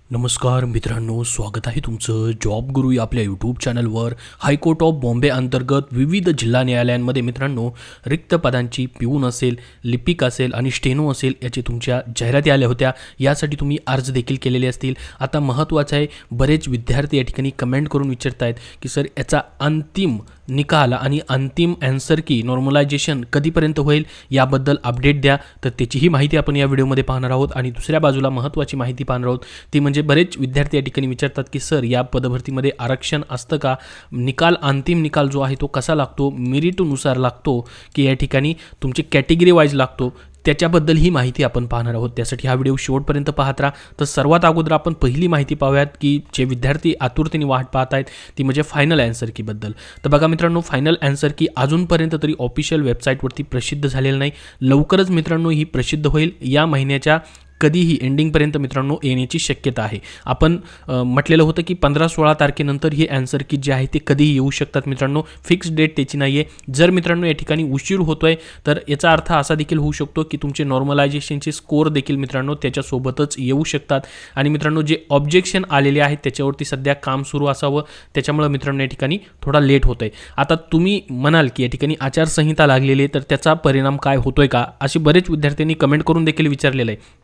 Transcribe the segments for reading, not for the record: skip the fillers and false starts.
नमस्कार मित्रांनो, स्वागत आहे तुमचं जॉब गुरु या आपल्या यूट्यूब चॅनलवर। हायकोर्ट ऑफ बॉम्बे अंतर्गत विविध जिल्हा न्यायालयांमध्ये मित्रांनो रिक्त पदांची पिऊन असेल, लिपिक असेल आणि स्टेनो असेल याची तुमच्या जाहिराती आल्या होत्या। यासाठी तुम्ही अर्ज देखील केलेले असतील। आता महत्त्वाचं आहे, बरेच विद्यार्थी या ठिकाणी कमेंट करून विचारत आहेत की सर याचा अंतिम निकाल आणि अंतिम आन्सर की नॉर्मलायझेशन कधीपर्यंत होईल याबद्दल अपडेट द्या। तर त्याचीही माहिती आपण या व्हिडिओमध्ये पाहणार आहोत। आणि दुसऱ्या बाजूला महत्त्वाची माहिती पाहणार आहोत ती म्हणजे बरेच विद्यार्थी या ठिकाणी विचारतात की सर या पदभरतीमध्ये आरक्षण असतं का, निकाल अंतिम निकाल जो आहे तो कसा लागतो, मेरिटनुसार लागतो की या ठिकाणी तुमची कॅटेगरी वाईज लागतो, त्याच्याबद्दल ही माहिती आपण पाहणार आहोत। त्यासाठी हा व्हिडिओ शेवटपर्यंत पाहत राहा। तर सर्वात अगोदर आपण पहिली माहिती पाहूयात की जे विद्यार्थी आतुरतेने वाट पाहत आहेत ती म्हणजे फायनल आन्सर की बद्दल। तर बघा मित्रांनो, फायनल आन्सर की अजूनपर्यंत तरी ऑफिशियल वेबसाईटवरती प्रसिद्ध झालेलं नाही। लवकरच मित्रांनो ही प्रसिद्ध होईल, या महिन्याच्या कधीही एंडिंगपर्यंत मित्रांनो येण्याची शक्यता आहे। आपण म्हटलेलं होतं की 15-16 तारखेनंतर हे आन्सर की जे आहे ते कधीही येऊ शकतात मित्रांनो, फिक्स डेट त्याची नाही आहे। जर मित्रांनो या ठिकाणी उशीर होतोय तर याचा अर्थ असा देखील होऊ शकतो की तुमचे नॉर्मलायझेशनचे स्कोर देखील मित्रांनो त्याच्यासोबतच येऊ शकतात। आणि मित्रांनो जे ऑब्जेक्शन आलेले आहेत त्याच्यावरती सध्या काम सुरू असावं, त्याच्यामुळे मित्रांनो या ठिकाणी थोडा लेट होतंय। आता तुम्ही म्हणाल की या ठिकाणी आचारसंहिता लागलेली आहे तर त्याचा परिणाम काय होतोय का, अशी बरेच विद्यार्थ्यांनी कमेंट करून देखील विचारलेलं आहे।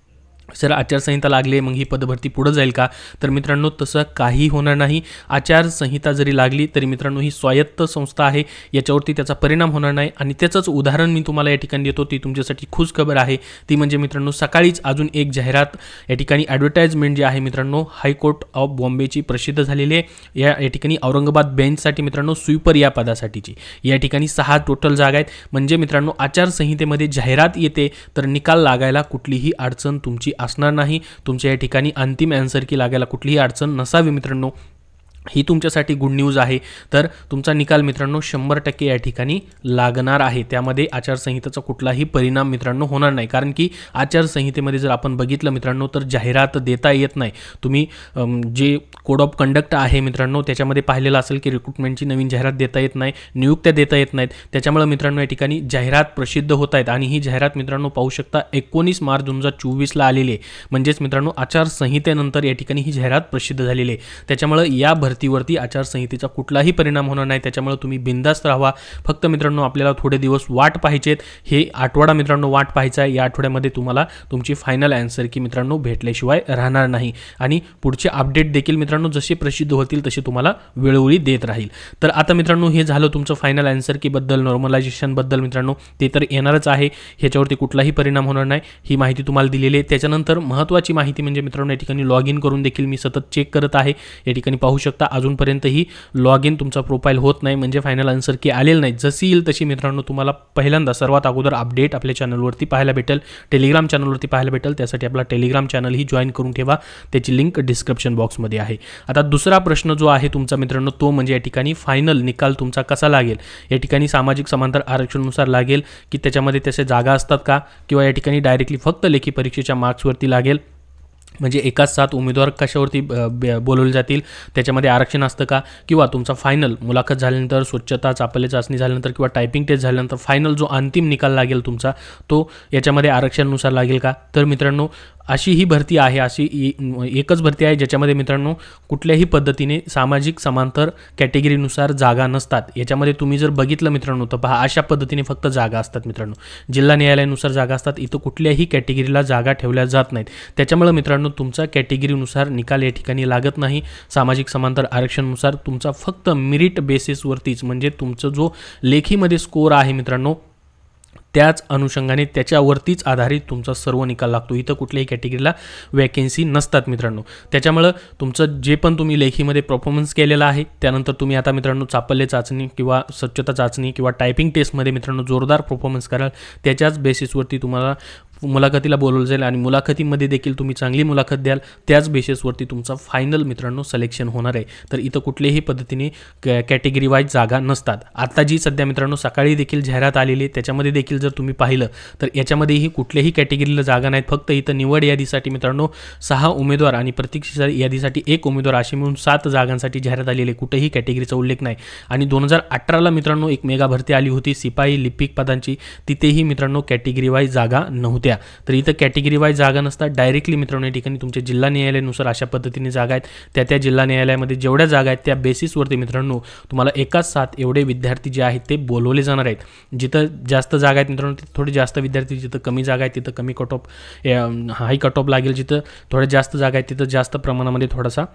सर आचारसंहिता लागली मग ही पदभरती पुढे जाईल का, तर मित्रांनो तसं काही होणार नाही। आचारसंहिता जरी लागली तरी मित्रांनो ही स्वायत्त संस्था आहे, याच्यावरती त्याचा परिणाम होणार नाही। आणि त्याचंच उदाहरण मी तुम्हाला या ठिकाणी देतो, ती तुमच्यासाठी खुश खबर आहे। ती म्हणजे मित्रांनो सकाळीच अजून एक जाहिरात या ठिकाणी ॲडव्हर्टाइजमेंट जी आहे मित्रांनो हायकोर्ट ऑफ बॉम्बेची प्रसिद्ध झालेली आहे। या ठिकाणी औरंगाबाद बेंचसाठी मित्रांनो स्वीपर या पदासाठीची या ठिकाणी 6 टोटल जागा आहेत। म्हणजे मित्रांनो आचारसंहितेमध्ये जाहिरात येते तर निकाल लागायला कुठलीही अडचण तुमची असणार नाही, तुमच्या या ठिकाणी अंतिम आन्सर की लागायला कुठलीही अडचण नसावी मित्रांनो, ही तुमच्यासाठी गुड न्यूज आहे। तर तुमचा निकाल मित्रांनो 100% या ठिकाणी लागणार आहे, त्यामध्ये आचारसंहितेचा कुठलाही परिणाम मित्रांनो होणार नाही। कारण की आचारसंहितेमध्ये जर आपण बघितलं मित्रांनो तर जाहिरात देता येत नाही। तुम्ही जे कोड ऑफ कंडक्ट आहे मित्रांनो त्याच्यामध्ये पाहिलेलं असेल की रिक्रुटमेंटची नवीन जाहिरात देता येत नाही, नियुक्त्या देता येत नाहीत। त्याच्यामुळे मित्रांनो या ठिकाणी जाहिरात प्रसिद्ध होत आहेत आणि ही जाहिरात मित्रांनो पाहू शकता 19 मार्च 2024ला आलेली आहे। म्हणजेच मित्रांनो आचारसंहितेनंतर या ठिकाणी ही जाहिरात प्रसिद्ध झालेली आहे। त्याच्यामुळे या भरतीवरती आचारसंहितेचा कुठलाही परिणाम होणार नाही, त्याच्यामुळे तुम्ही बिंदास्त राहा। फक्त मित्रांनो आपल्याला थोडे दिवस वाट पाहायचेत, हे आठवडा मित्रांनो वाट पाहायचा आहे। या आठवड्यामध्ये तुम्हाला तुमची फायनल आन्सर की मित्रांनो भेटल्याशिवाय राहणार नाही। आणि पुढचे अपडेट देखील मित्रांनो जसे प्रसिद्ध होतील तसे तुम्हाला वेळोवेळी देत राहील। तर आता मित्रांनो हे झालं तुमचं फायनल आन्सर की बद्दल, नॉर्मलायझेशन बद्दल मित्रांनो, ते तर येणारच आहे, ह्याच्यावरती कुठलाही परिणाम होणार नाही, ही माहिती तुम्हाला दिलेली आहे। त्याच्यानंतर महत्त्वाची माहिती म्हणजे मित्रांनो या ठिकाणी लॉग इन करून देखील मी सतत चेक करत आहे। या ठिकाणी पाहू शकता अजूनपर्यंतही लॉग इन तुमचा प्रोफाईल होत नाही, म्हणजे फायनल आन्सर की आलेलं नाही। जशी येईल तशी मित्रांनो तुम्हाला पहिल्यांदा सर्वात अगोदर अपडेट आपल्या चॅनलवरती पाहायला भेटेल, टेलिग्राम चॅनलवरती पाहायला भेटेल। त्यासाठी आपला टेलिग्राम चॅनलही जॉईन करून ठेवा, त्याची लिंक डिस्क्रिप्शन बॉक्समध्ये आहे। आता दुसरा प्रश्न जो आहे तुमचा मित्रांनो तो म्हणजे या ठिकाणी फायनल निकाल तुमचा कसा लागेल, या ठिकाणी सामाजिक समांतर आरक्षणानुसार लागेल की त्याच्यामध्ये त्याच्या जागा असतात का, किंवा या ठिकाणी डायरेक्टली फक्त लेखी परीक्षेच्या मार्क्सवरती लागेल, म्हणजे एकाच 7 उमेदवार कशावरती बोलवले जातील, त्याच्यामध्ये आरक्षण असतं का, किंवा तुमचा फायनल मुलाखत झाल्यानंतर, स्वच्छता चाचपल्य चाचणी झाल्यानंतर किंवा टायपिंग टेस्ट झाल्यानंतर फायनल जो अंतिम निकाल लागेल तुमचा तो याच्यामध्ये आरक्षणानुसार लागेल का। तर मित्रांनो अशी ही भरती आहे, अशी एकच भरती आहे ज्याच्यामध्ये मित्रांनो कुठल्याही पद्धतीने सामाजिक समांतर कॅटेगरीनुसार जागा नसतात। याच्यामध्ये तुम्ही जर बघितलं मित्रांनो तर पहा अशा पद्धतीने फक्त जागा असतात मित्रांनो, जिल्हा न्यायालयानुसार जागा असतात, इथं कुठल्याही कॅटेगरीला जागा ठेवल्या जात नाहीत। त्याच्यामुळे मित्रांनो तुमचा कॅटेगरीनुसार निकाल या ठिकाणी लागत नाही, सामाजिक समांतर आरक्षणानुसार तुमचा फक्त मेरिट बेसिसवरतीच, म्हणजे तुमचं जो लेखीमध्ये स्कोर आहे मित्रांनो त्याच अनुषंगाने त्याच्यावरतीच आधारित तुमचा सर्व निकाल लागतो। इथं कुठल्याही कॅटेगरीला वॅकेन्सी नसतात मित्रांनो। त्याच्यामुळे तुमचं जे पण तुम्ही लेखीमध्ये परफॉर्मन्स केलेला आहे त्यानंतर तुम्ही आता मित्रांनो चाचपल्य चाचणी किंवा स्वच्छता चाचणी किंवा टायपिंग टेस्टमध्ये मित्रांनो जोरदार परफॉर्मन्स कराल, त्याच्याच बेसिसवरती तुम्हाला मुलाखतीला बोलवलं जाईल आणि मुलाखतीमध्ये देखील तुम्ही चांगली मुलाखत द्याल, त्याच बेसिसवरती तुमचा फायनल मित्रांनो सिलेक्शन होणार आहे। तर इथं कुठल्याही पद्धतीने कॅटेगरी वाईज जागा नसतात। आता जी सध्या मित्रांनो सकाळी देखील जाहिरात आलेली आहे त्याच्यामध्ये देखील जर तुम्ही पाहिलं तर याच्यामध्येही कुठल्याही कॅटेगरीला जागा नाहीत, फक्त इथं निवड यादीसाठी मित्रांनो 6 उमेदवार आणि प्रतीक्षा यादीसाठी 1 उमेदवार अशी मिळून 7 जागांसाठी जाहिरात आलेली आहे, कुठेही कॅटेगरीचा उल्लेख नाही। आणि 2018ला मित्रांनो एक मेगा भरती आली होती सिपाई लिपिक पदांची, तिथेही मित्रांनो कॅटेगरी वाईज जागा नव्हत्या। होत्या तर इथं कॅटेगरी वाईज जागा नसतात, डायरेक्टली मित्रांनो या ठिकाणी तुमच्या जिल्हा न्यायालयानुसार अशा पद्धतीने जागा आहेत, त्या जिल्हा न्यायालयामध्ये जेवढ्या जागा आहेत त्या बेसिसवरती मित्रांनो तुम्हाला एकाच साथ एवढे विद्यार्थी जे आहेत ते बोलवले जाणार आहेत. जिथं जास्त जागा आहेत मित्रांनो तिथं थोडे जास्त विद्यार्थी, जिथं कमी जागा आहेत तिथं कमी कट ऑफ हाय कट ऑफ लागेल, जिथं थोड्या जास्त जागा आहेत तिथं जास्त प्रमाणामध्ये थोडासा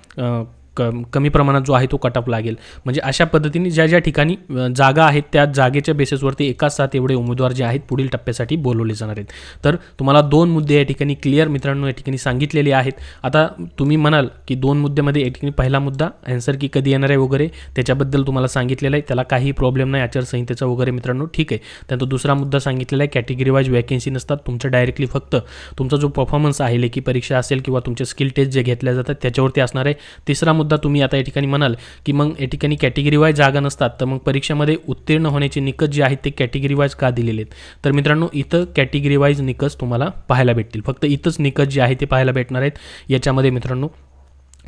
कमी प्रमाणात जो आहे तो कट ऑफ लागेल. म्हणजे अशा पद्धतीने ज्या ठिकाणी जागा आहेत त्या जागेच्या बेसिसवरती एकाच साथ एवढे उमेदवार जे आहेत पुढील टप्प्यासाठी बोलवले जाणार आहेत. तर तुम्हाला 2 मुद्दे या ठिकाणी क्लिअर मित्रांनो या ठिकाणी सांगितलेले आहेत. आता तुम्ही म्हणाल की 2 मुद्द्यामध्ये या ठिकाणी पहिला मुद्दा आन्सर की कधी येणार आहे वगैरे त्याच्याबद्दल तुम्हाला सांगितलेलं आहे, त्याला काही प्रॉब्लेम नाही आचारसंहितेचा वगैरे मित्रांनो, ठीक आहे. त्यानंतर दुसरा मुद्दा सांगितलेला आहे कॅटेगरी वाईज वॅकेन्सी नसतात, तुमचं डायरेक्टली फक्त तुमचा जो परफॉर्मन्स आहे, लेखी परीक्षा असेल किंवा तुमचे स्किल टेस्ट जे घेतल्या जातात त्याच्यावरती असणार आहे. तिसरा मुद्दा तुम्ही आता या ठिकाणी म्हणाल की मग या ठिकाणी कॅटेगरी वाईज जागा नसतात तर मग परीक्षेमध्ये उत्तीर्ण होण्याचे निकष जे आहेत ते कॅटेगरी वाईज का दिलेले आहेत. तर मित्रांनो इथं कॅटेगरी वाईज निकष तुम्हाला पाहायला भेटतील, फक्त इथंच निकष जे आहे ते पाहायला भेटणार आहेत. याच्यामध्ये मित्रांनो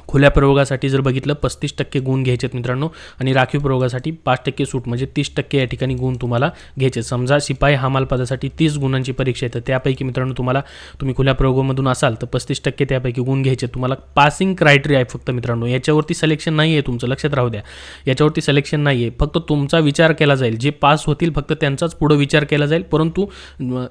खुल्या प्रयोगासाठी जर बघितलं 35% गुण घ्यायचे आहेत मित्रांनो आणि राखीव प्रयोगासाठी 5% सूट म्हणजे 30% या ठिकाणी गुण तुम्हाला घ्यायचे. समजा शिपाई हमाल पदासाठी 30 गुणांची परीक्षा आहे तर त्यापैकी मित्रांनो तुम्ही खुल्या प्रयोगामधून असाल तर 35% त्यापैकी गुण घ्यायचे. तुम्हाला पासिंग क्रायटेरिया आहे फक्त मित्रांनो, याच्यावरती सिलेक्शन नाही आहे तुमचं, लक्षात राहू द्या. याच्यावरती सिलेक्शन नाही आहे, फक्त तुमचा विचार केला जाईल, जे पास होतील फक्त त्यांचाच पुढे विचार केला जाईल. परंतु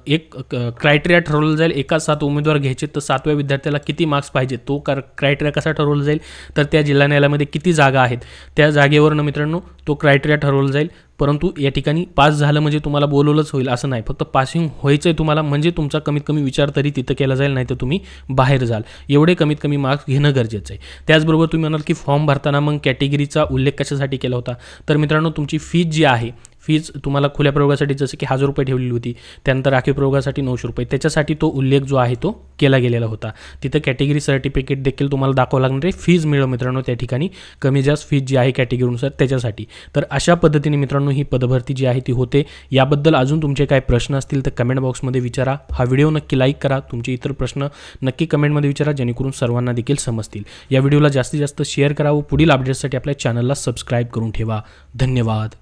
एक क्रायटेरिया ठरवलं जाईल, एका 7 उमेदवार घ्यायचे तर 7व्या विद्यार्थ्याला किती मार्क्स पाहिजे तो क्रायटेरिया कसा ठरवला जाईल तर त्या जिल्हा न्यायालयामध्ये किती जागा आहेत त्या जागेवरनं मित्रांनो तो क्रायटेरिया ठरवला जाईल. परंतु या ठिकाणी पास झालं म्हणजे तुम्हाला बोलवलंच होईल असं नाही, फक्त पासिंग व्हायचं आहे तुम्हाला, म्हणजे तुमचा कमीत कमी विचार तरी तिथं केला जाईल, नाही तर तुम्ही बाहेर जाल. एवढे कमीत कमी मार्क्स घेणं गरजेचं आहे. त्याचबरोबर तुम्ही म्हणाल की फॉर्म भरताना मग कॅटेगरीचा उल्लेख कशासाठी केला होता, तर मित्रांनो तुमची फीज जी आहे फीज तुम्हाला खुल्या प्रयोगासाठी जसं की 1000 रुपये ठेवलेली होती, त्यानंतर राखीव प्रयोगासाठी 900 रुपये, त्याच्यासाठी तो उल्लेख जो आहे तो केला गेलेला होता. तिथं कॅटेगरी सर्टिफिकेट देखील तुम्हाला दाखवावं लागणार आहे. फीज मिळेल मित्रांनो त्या ठिकाणी, कमी जास्त फीज जी आहे कॅटेगरीनुसार त्याच्यासाठी. तर अशा पद्धतीने मित्रांनो ही पदभरती जी आहे ती होते. याबद्दल अजून तुमचे काय प्रश्न असतील तर कमेंट बॉक्समध्ये विचारा. हा व्हिडिओ नक्की लाईक करा, तुमचे इतर प्रश्न नक्की कमेंटमध्ये विचारा जेणेकरून सर्वांना देखील समजतील. या व्हिडिओला जास्तीत जास्त शेअर करा व पुढील अपडेट्ससाठी आपल्या चॅनलला सबस्क्राईब करून ठेवा. धन्यवाद.